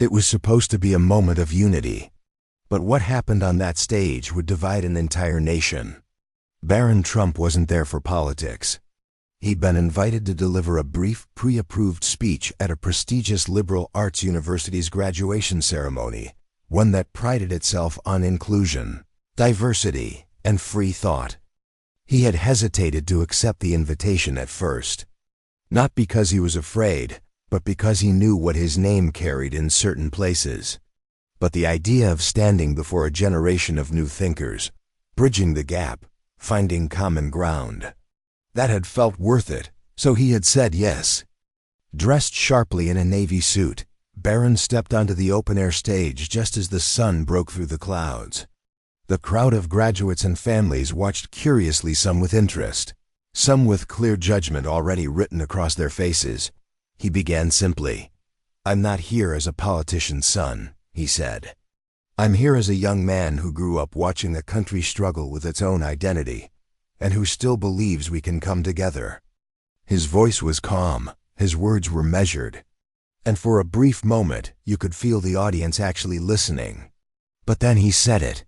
It was supposed to be a moment of unity. But what happened on that stage would divide an entire nation. Barron Trump wasn't there for politics. He'd been invited to deliver a brief, pre-approved speech at a prestigious liberal arts university's graduation ceremony, one that prided itself on inclusion, diversity, and free thought. He had hesitated to accept the invitation at first. Not because he was afraid, but because he knew what his name carried in certain places. But the idea of standing before a generation of new thinkers, bridging the gap, finding common ground, that had felt worth it, so he had said yes. Dressed sharply in a navy suit, Barron stepped onto the open-air stage just as the sun broke through the clouds. The crowd of graduates and families watched curiously, some with interest, some with clear judgment already written across their faces. He began simply. "I'm not here as a politician's son," he said. "I'm here as a young man who grew up watching the country struggle with its own identity, and who still believes we can come together." His voice was calm, his words were measured, and for a brief moment you could feel the audience actually listening. But then he said it.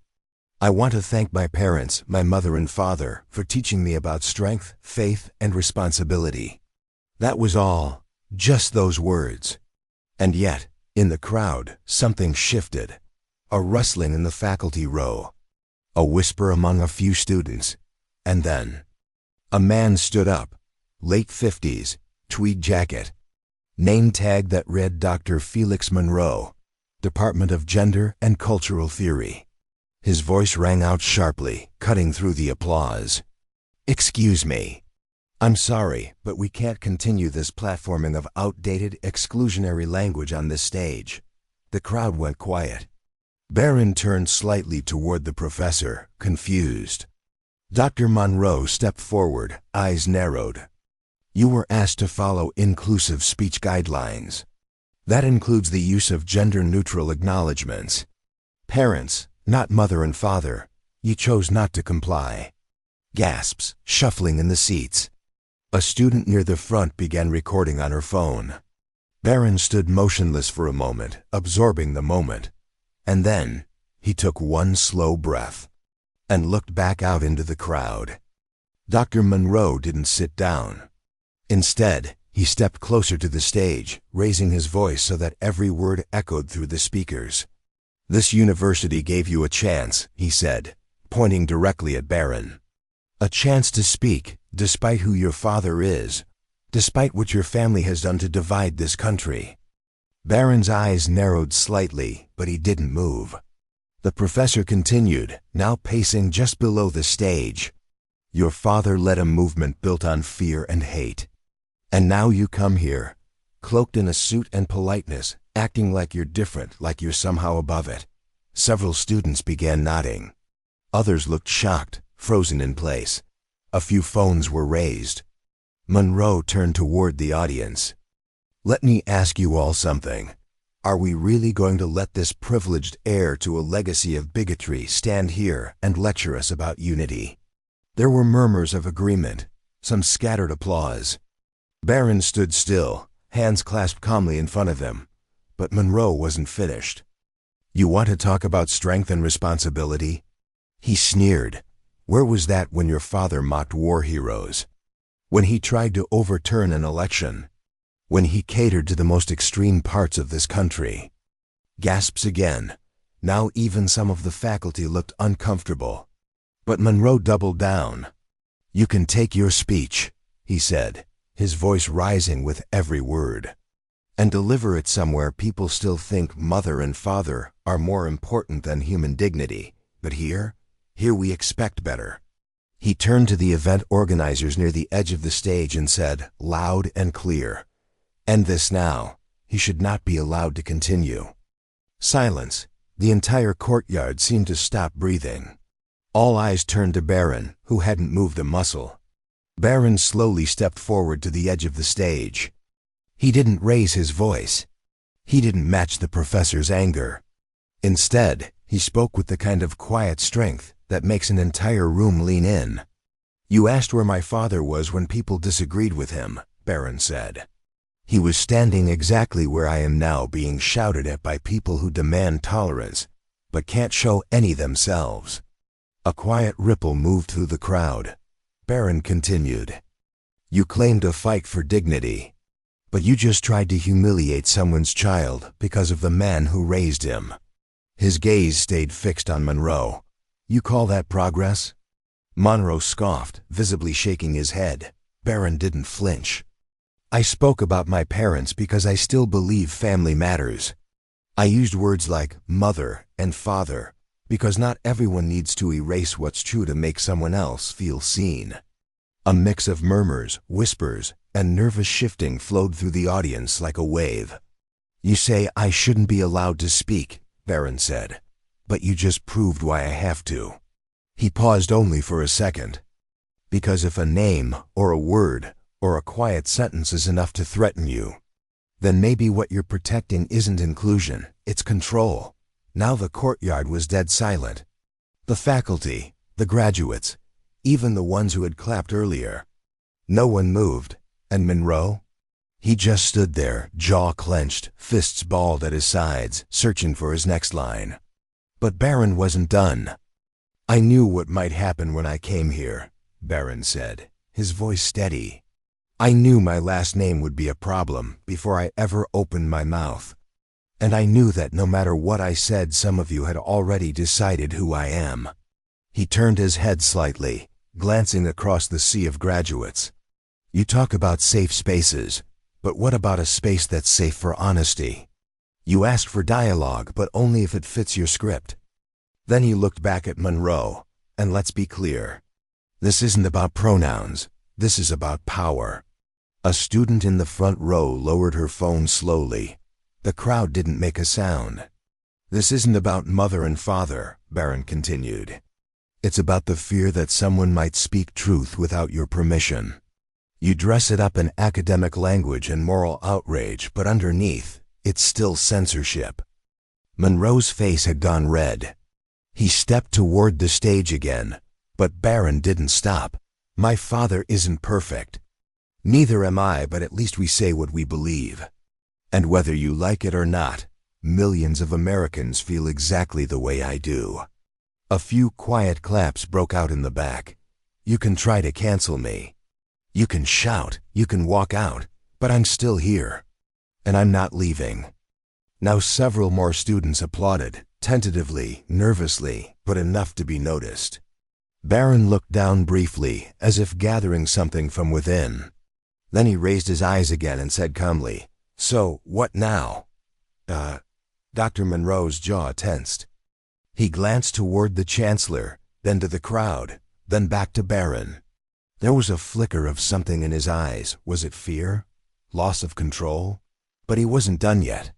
"I want to thank my parents, my mother and father, for teaching me about strength, faith, and responsibility." That was all, just those words. And yet, in the crowd, something shifted. A rustling in the faculty row, a whisper among a few students, and then a man stood up, late 50s, tweed jacket, name tag that read Dr. Felix Monroe, Department of Gender and Cultural Theory. His voice rang out sharply, cutting through the applause. "Excuse me. I'm sorry, but we can't continue this platforming of outdated, exclusionary language on this stage." The crowd went quiet. Barron turned slightly toward the professor, confused. Dr. Monroe stepped forward, eyes narrowed. "You were asked to follow inclusive speech guidelines. That includes the use of gender-neutral acknowledgments. Parents, not mother and father, you chose not to comply." Gasps, shuffling in the seats. A student near the front began recording on her phone. Barron stood motionless for a moment, absorbing the moment. And then, he took one slow breath and looked back out into the crowd. Dr. Monroe didn't sit down. Instead, he stepped closer to the stage, raising his voice so that every word echoed through the speakers. "This university gave you a chance," he said, pointing directly at Barron. "A chance to speak, despite who your father is, despite what your family has done to divide this country." Barron's eyes narrowed slightly, but he didn't move. The professor continued, now pacing just below the stage. "Your father led a movement built on fear and hate. And now you come here, cloaked in a suit and politeness, acting like you're different, like you're somehow above it." Several students began nodding. Others looked shocked, frozen in place. A few phones were raised. Monroe turned toward the audience. "Let me ask you all something. Are we really going to let this privileged heir to a legacy of bigotry stand here and lecture us about unity?" There were murmurs of agreement, some scattered applause. Barron stood still, hands clasped calmly in front of him. But Monroe wasn't finished. "You want to talk about strength and responsibility?" He sneered. "Where was that when your father mocked war heroes? When he tried to overturn an election? When he catered to the most extreme parts of this country?" Gasps again. Now even some of the faculty looked uncomfortable. But Monroe doubled down. "You can take your speech," he said, his voice rising with every word, "and deliver it somewhere people still think mother and father are more important than human dignity. But here we expect better." He turned to the event organizers near the edge of the stage and said, loud and clear, "End this now. He should not be allowed to continue." Silence. The entire courtyard seemed to stop breathing. All eyes turned to Barron, who hadn't moved a muscle. Barron slowly stepped forward to the edge of the stage. He didn't raise his voice. He didn't match the professor's anger. Instead, he spoke with the kind of quiet strength that makes an entire room lean in. "You asked where my father was when people disagreed with him," Barron said. He was standing exactly where I am now, being shouted at by people who demand tolerance, but can't show any themselves. A quiet ripple moved through the crowd. Barron continued. You claim to fight for dignity, but you just tried to humiliate someone's child because of the man who raised him. His gaze stayed fixed on Monroe. You call that progress? Monroe scoffed, visibly shaking his head. Barron didn't flinch. I spoke about my parents because I still believe family matters. I used words like mother and father because not everyone needs to erase what's true to make someone else feel seen. A mix of murmurs, whispers, and nervous shifting flowed through the audience like a wave. You say I shouldn't be allowed to speak, Barron said, but you just proved why I have to. He paused only for a second. Because if a name, or a word, or a quiet sentence is enough to threaten you, then maybe what you're protecting isn't inclusion, it's control. Now the courtyard was dead silent. The faculty, the graduates, even the ones who had clapped earlier. No one moved. And Monroe? He just stood there, jaw clenched, fists balled at his sides, searching for his next line. But Barron wasn't done. I knew what might happen when I came here, Barron said, his voice steady. I knew my last name would be a problem before I ever opened my mouth. And I knew that no matter what I said, some of you had already decided who I am. He turned his head slightly, glancing across the sea of graduates. You talk about safe spaces, but what about a space that's safe for honesty? You ask for dialogue, but only if it fits your script. Then he looked back at Monroe, and let's be clear. This isn't about pronouns. This is about power. A student in the front row lowered her phone slowly. The crowd didn't make a sound. This isn't about mother and father, Barron continued. It's about the fear that someone might speak truth without your permission. You dress it up in academic language and moral outrage, but underneath, it's still censorship. Monroe's face had gone red. He stepped toward the stage again, but Barron didn't stop. My father isn't perfect. Neither am I, but at least we say what we believe. And whether you like it or not, millions of Americans feel exactly the way I do. A few quiet claps broke out in the back. You can try to cancel me. You can shout, you can walk out, but I'm still here. And I'm not leaving. Now several more students applauded, tentatively, nervously, but enough to be noticed. Barron looked down briefly, as if gathering something from within. Then he raised his eyes again and said calmly, So, what now? Dr. Monroe's jaw tensed. He glanced toward the chancellor, then to the crowd, then back to Barron. There was a flicker of something in his eyes. Was it fear? Loss of control? But he wasn't done yet.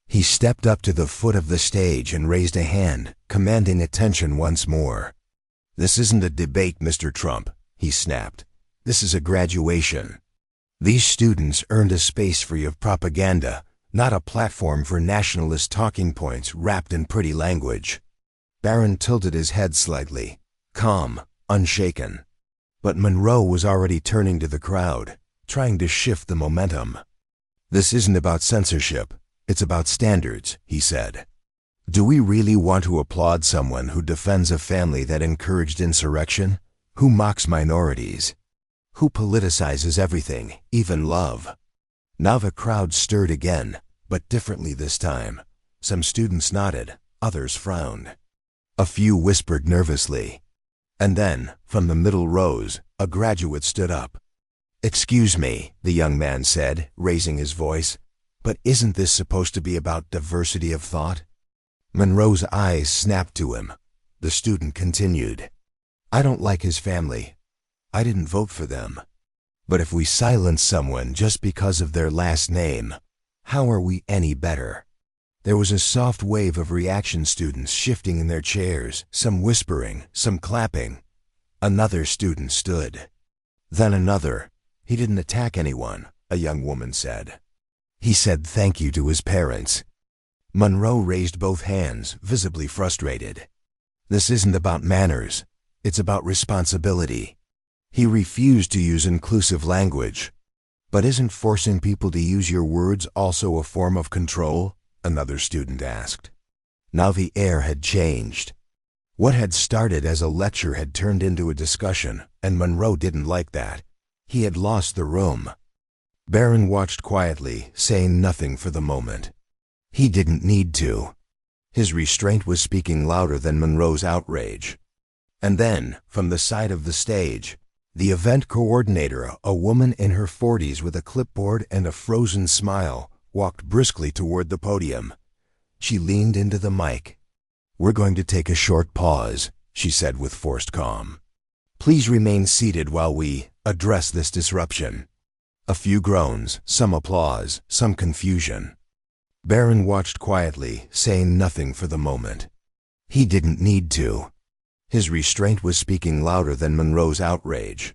He stepped up to the foot of the stage and raised a hand, commanding attention once more. This isn't a debate, Mr. Trump, he snapped. This is a graduation. These students earned a space free of propaganda, not a platform for nationalist talking points wrapped in pretty language. Barron tilted his head slightly, calm, unshaken. But Monroe was already turning to the crowd, trying to shift the momentum. This isn't about censorship, it's about standards, he said. Do we really want to applaud someone who defends a family that encouraged insurrection? Who mocks minorities? Who politicizes everything, even love? Now the crowd stirred again, but differently this time. Some students nodded, others frowned. A few whispered nervously. And then, from the middle rows, a graduate stood up. Excuse me, the young man said, raising his voice, but isn't this supposed to be about diversity of thought? Monroe's eyes snapped to him. The student continued. I don't like his family. I didn't vote for them. But if we silence someone just because of their last name, how are we any better? There was a soft wave of reaction, students shifting in their chairs, some whispering, some clapping. Another student stood. Then another. He didn't attack anyone, a young woman said. He said thank you to his parents. Monroe raised both hands, visibly frustrated. This isn't about manners. It's about responsibility. He refused to use inclusive language. But isn't forcing people to use your words also a form of control? Another student asked. Now the air had changed. What had started as a lecture had turned into a discussion, and Monroe didn't like that. He had lost the room. Barron watched quietly, saying nothing for the moment. He didn't need to. His restraint was speaking louder than Monroe's outrage. And then, from the side of the stage, the event coordinator, a woman in her 40s with a clipboard and a frozen smile, walked briskly toward the podium. She leaned into the mic. "We're going to take a short pause," she said with forced calm. "Please remain seated while we address this disruption." A few groans, some applause, some confusion. Barron watched quietly, saying nothing for the moment. He didn't need to. His restraint was speaking louder than Monroe's outrage.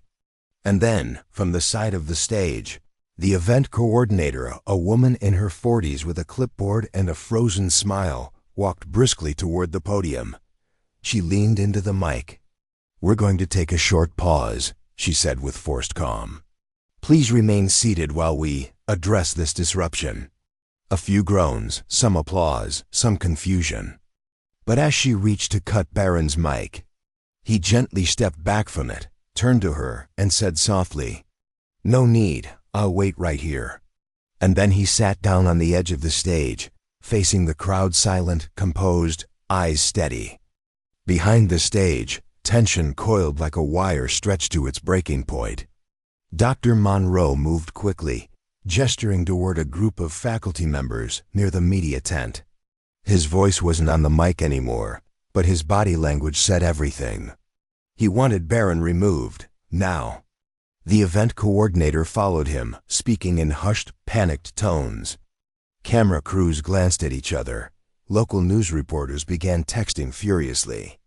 And then, from the side of the stage, the event coordinator, a woman in her 40s with a clipboard and a frozen smile, walked briskly toward the podium. She leaned into the mic. "We're going to take a short pause," she said with forced calm. "Please remain seated while we address this disruption." A few groans, some applause, some confusion. But as she reached to cut Barron's mic, he gently stepped back from it, turned to her, and said softly, "No need, I'll wait right here." And then he sat down on the edge of the stage, facing the crowd, silent, composed, eyes steady. Behind the stage, tension coiled like a wire stretched to its breaking point. Dr. Monroe moved quickly, gesturing toward a group of faculty members near the media tent. His voice wasn't on the mic anymore, but his body language said everything. He wanted Barron removed, now. The event coordinator followed him, speaking in hushed, panicked tones. Camera crews glanced at each other. Local news reporters began texting furiously.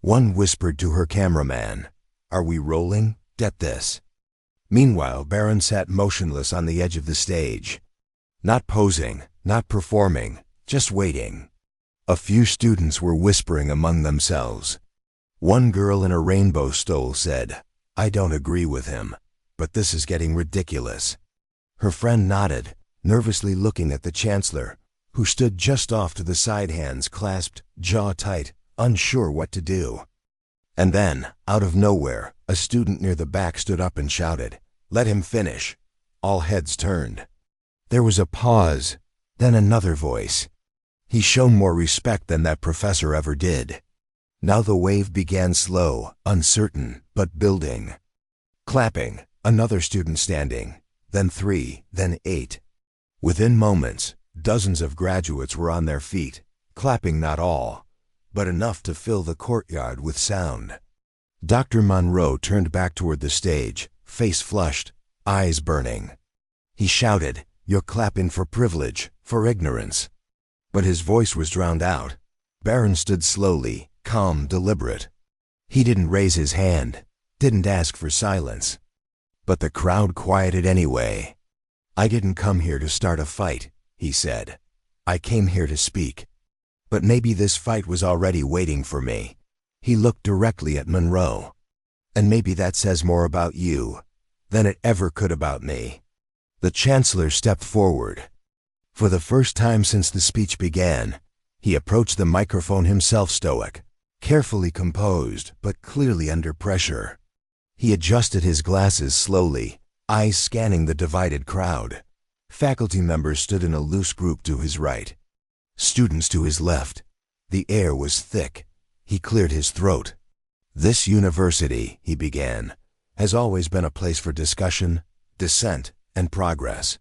One whispered to her cameraman, "Are we rolling? Get this." Meanwhile, Barron sat motionless on the edge of the stage. Not posing, not performing, just waiting. A few students were whispering among themselves. One girl in a rainbow stole said, "I don't agree with him, but this is getting ridiculous." Her friend nodded, nervously looking at the chancellor, who stood just off to the side, hands clasped, jaw tight, unsure what to do. And then, out of nowhere, a student near the back stood up and shouted, "Let him finish." All heads turned. There was a pause, then another voice. He showed more respect than that professor ever did. Now the wave began, slow, uncertain, but building. Clapping, another student standing, then 3, then 8. Within moments, dozens of graduates were on their feet, clapping not all, but enough to fill the courtyard with sound. Dr. Monroe turned back toward the stage, face flushed, eyes burning. He shouted, "You're clapping for privilege, for ignorance." But his voice was drowned out. Barron stood slowly, calm, deliberate. He didn't raise his hand, didn't ask for silence. But the crowd quieted anyway. "I didn't come here to start a fight," he said. "I came here to speak. But maybe this fight was already waiting for me." He looked directly at Monroe. "And maybe that says more about you than it ever could about me." The chancellor stepped forward. For the first time since the speech began, he approached the microphone himself, stoic, carefully composed, but clearly under pressure. He adjusted his glasses slowly, eyes scanning the divided crowd. Faculty members stood in a loose group to his right, students to his left. The air was thick. He cleared his throat. "This university," he began, "has always been a place for discussion, dissent, and progress."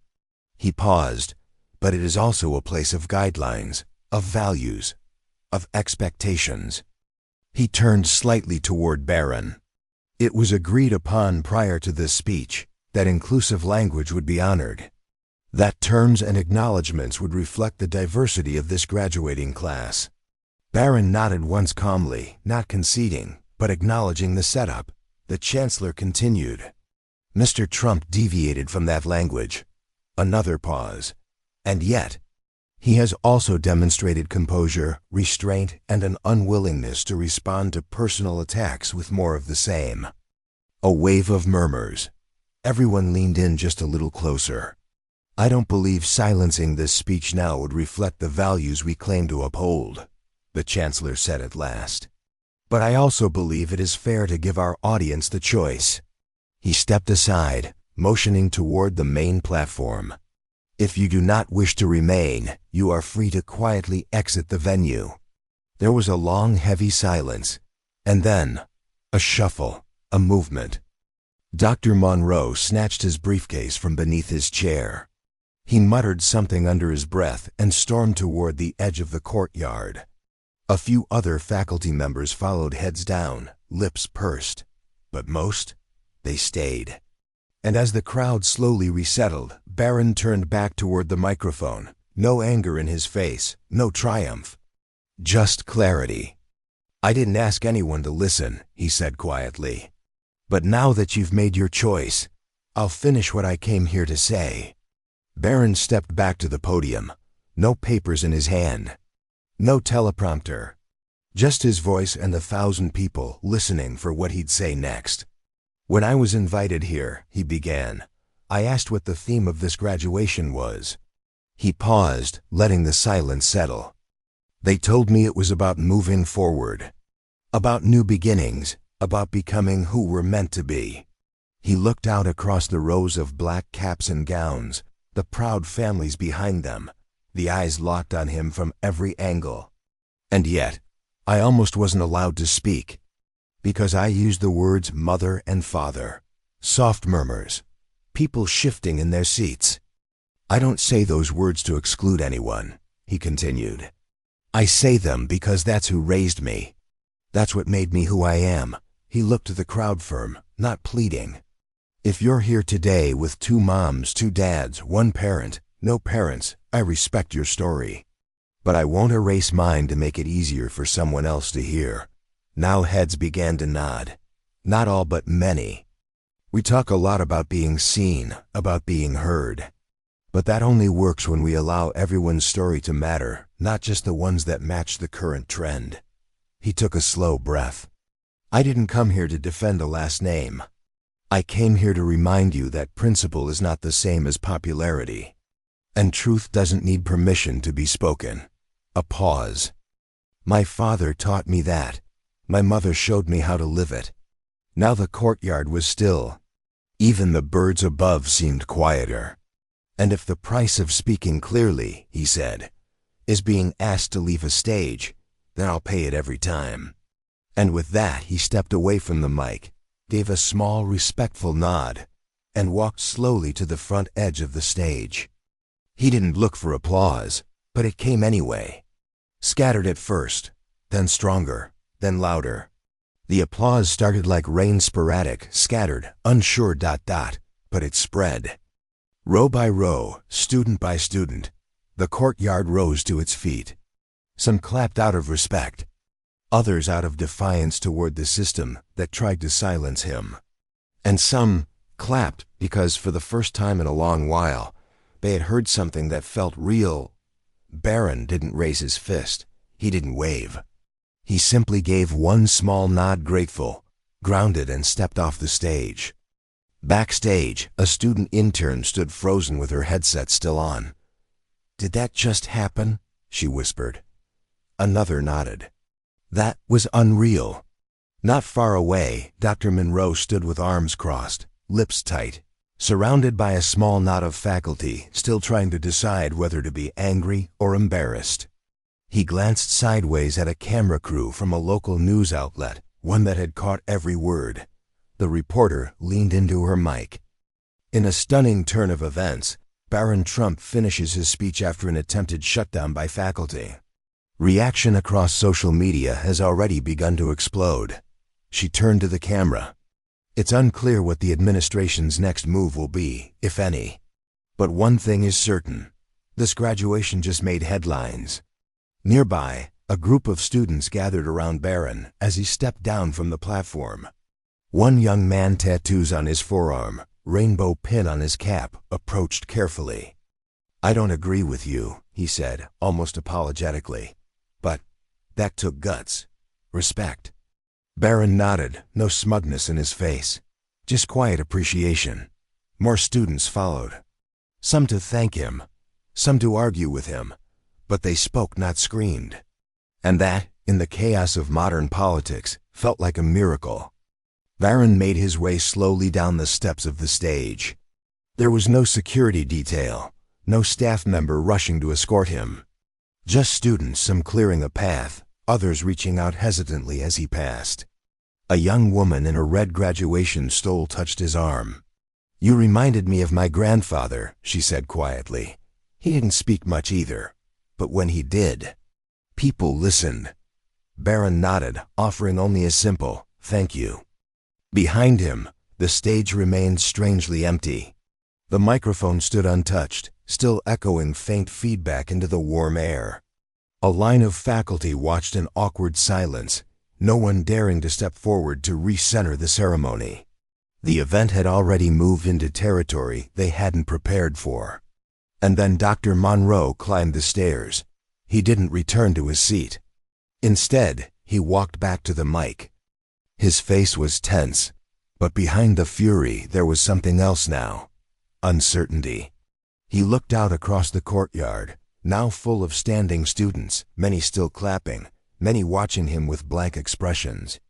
He paused. "But it is also a place of guidelines, of values, of expectations." He turned slightly toward Barron. "It was agreed upon prior to this speech that inclusive language would be honored, that terms and acknowledgments would reflect the diversity of this graduating class." Barron nodded once calmly, not conceding, but acknowledging the setup. The chancellor continued, "Mr. Trump deviated from that language." Another pause. "And yet, he has also demonstrated composure, restraint, and an unwillingness to respond to personal attacks with more of the same." A wave of murmurs. Everyone leaned in just a little closer. "I don't believe silencing this speech now would reflect the values we claim to uphold," the Chancellor said at last. "But I also believe it is fair to give our audience the choice." He stepped aside, motioning toward the main platform. "If you do not wish to remain, you are free to quietly exit the venue." There was a long, heavy silence, and then a shuffle, a movement. Dr. Monroe snatched his briefcase from beneath his chair. He muttered something under his breath and stormed toward the edge of the courtyard. A few other faculty members followed, heads down, lips pursed, but most, they stayed. And as the crowd slowly resettled, Barron turned back toward the microphone, no anger in his face, no triumph. Just clarity. "I didn't ask anyone to listen," he said quietly. "But now that you've made your choice, I'll finish what I came here to say." Barron stepped back to the podium, no papers in his hand, no teleprompter, just his voice and 1,000 people listening for what he'd say next. "When I was invited here," he began, "I asked what the theme of this graduation was." He paused, letting the silence settle. "They told me it was about moving forward, about new beginnings, about becoming who we're meant to be." He looked out across the rows of black caps and gowns, the proud families behind them, the eyes locked on him from every angle. "And yet, I almost wasn't allowed to speak, because I used the words mother and father." Soft murmurs, people shifting in their seats. "I don't say those words to exclude anyone," he continued. "I say them because that's who raised me. That's what made me who I am." He looked to the crowd firm, not pleading. "If you're here today with 2 moms, 2 dads, 1 parent, no parents, I respect your story. But I won't erase mine to make it easier for someone else to hear." Now heads began to nod. Not all, but many. "We talk a lot about being seen, about being heard. But that only works when we allow everyone's story to matter, not just the ones that match the current trend." He took a slow breath. "I didn't come here to defend a last name. I came here to remind you that principle is not the same as popularity. And truth doesn't need permission to be spoken." A pause. "My father taught me that. My mother showed me how to live it." Now the courtyard was still. Even the birds above seemed quieter. "And if the price of speaking clearly," he said, "is being asked to leave a stage, then I'll pay it every time." And with that he stepped away from the mic, gave a small, respectful nod, and walked slowly to the front edge of the stage. He didn't look for applause, but it came anyway. Scattered at first, then stronger, then louder. The applause started like rain, sporadic, scattered, unsure ... but it spread. Row by row, student by student, the courtyard rose to its feet. Some clapped out of respect, others out of defiance toward the system that tried to silence him. And some clapped because for the first time in a long while, they had heard something that felt real. Barron didn't raise his fist. He didn't wave. He simply gave one small nod, grateful, grounded, and stepped off the stage. Backstage, a student intern stood frozen with her headset still on. "Did that just happen?" she whispered. Another nodded. That was unreal. Not far away, Dr. Monroe stood with arms crossed, lips tight, surrounded by a small knot of faculty, still trying to decide whether to be angry or embarrassed. He glanced sideways at a camera crew from a local news outlet, one that had caught every word. The reporter leaned into her mic. In a stunning turn of events, Barron Trump finishes his speech after an attempted shutdown by faculty. Reaction across social media has already begun to explode. She turned to the camera. It's unclear what the administration's next move will be, if any. But one thing is certain. This graduation just made headlines. Nearby, a group of students gathered around Barron as he stepped down from the platform. One young man, tattoos on his forearm, rainbow pin on his cap, approached carefully. "I don't agree with you," he said, almost apologetically. "But that took guts. Respect." Barron nodded, no smugness in his face, just quiet appreciation. More students followed. Some to thank him, some to argue with him, but they spoke, not screamed. And that, in the chaos of modern politics, felt like a miracle. Barron made his way slowly down the steps of the stage. There was no security detail, no staff member rushing to escort him. Just students, some clearing a path, others reaching out hesitantly as he passed. A young woman in a red graduation stole touched his arm. "You reminded me of my grandfather," she said quietly. He didn't speak much either, but when he did, people listened. Barron nodded, offering only a simple, "Thank you." Behind him, the stage remained strangely empty. The microphone stood untouched, still echoing faint feedback into the warm air. A line of faculty watched in awkward silence, no one daring to step forward to recenter the ceremony. The event had already moved into territory they hadn't prepared for. And then Dr. Monroe climbed the stairs. He didn't return to his seat. Instead, he walked back to the mic. His face was tense, but behind the fury there was something else now. Uncertainty. He looked out across the courtyard, now full of standing students, many still clapping, many watching him with blank expressions.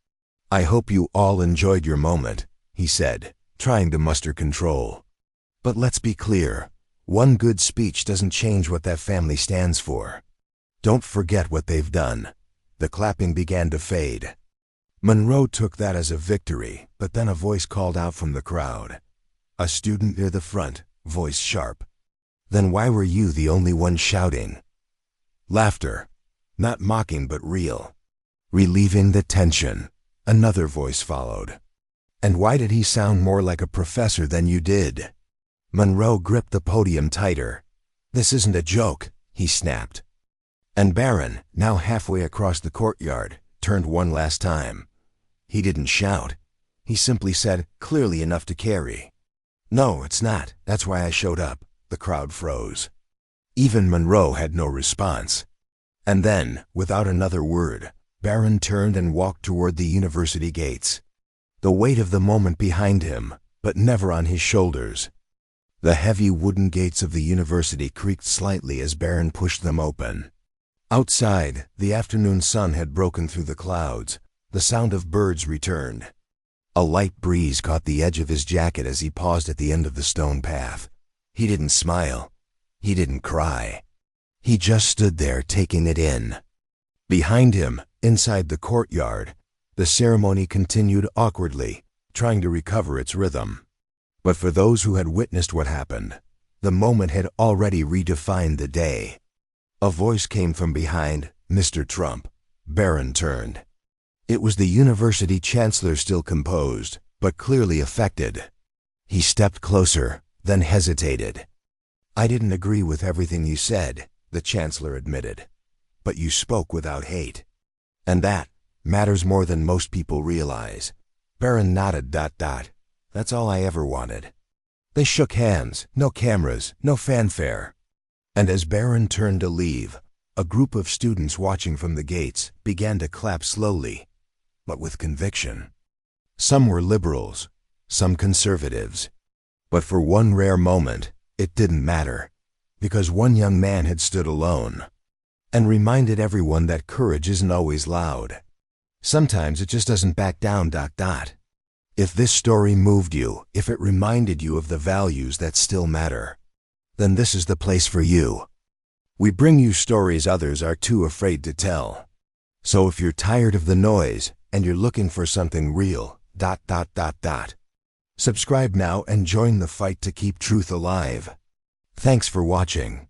"I hope you all enjoyed your moment," he said, trying to muster control. "But let's be clear, one good speech doesn't change what that family stands for. Don't forget what they've done." The clapping began to fade. Monroe took that as a victory, but then a voice called out from the crowd. A student near the front, voice sharp. "Then why were you the only one shouting?" Laughter, not mocking but real. Relieving the tension, another voice followed. "And why did he sound more like a professor than you did?" Monroe gripped the podium tighter. "This isn't a joke," he snapped. And Barron, now halfway across the courtyard, turned one last time. He didn't shout. He simply said, clearly enough to carry, "No, it's not. That's why I showed up." The crowd froze. Even Monroe had no response. And then, without another word, Barron turned and walked toward the university gates. The weight of the moment behind him, but never on his shoulders. The heavy wooden gates of the university creaked slightly as Barron pushed them open. Outside, the afternoon sun had broken through the clouds. The sound of birds returned. A light breeze caught the edge of his jacket as he paused at the end of the stone path. He didn't smile. He didn't cry. He just stood there taking it in. Behind him, inside the courtyard, the ceremony continued awkwardly, trying to recover its rhythm. But for those who had witnessed what happened, the moment had already redefined the day. A voice came from behind. "Mr. Trump." Barron turned. It was the university chancellor, still composed, but clearly affected. He stepped closer, then hesitated. "I didn't agree with everything you said," the chancellor admitted. "But you spoke without hate. And that matters more than most people realize." Barron nodded. "That's all I ever wanted." They shook hands, no cameras, no fanfare. And as Barron turned to leave, a group of students watching from the gates began to clap slowly, but with conviction. Some were liberals, some conservatives. But for one rare moment, it didn't matter, because one young man had stood alone and reminded everyone that courage isn't always loud. Sometimes it just doesn't back down. If this story moved you, if it reminded you of the values that still matter, then this is the place for you. We bring you stories others are too afraid to tell. So if you're tired of the noise and you're looking for something real, subscribe now and join the fight to keep truth alive. Thanks for watching.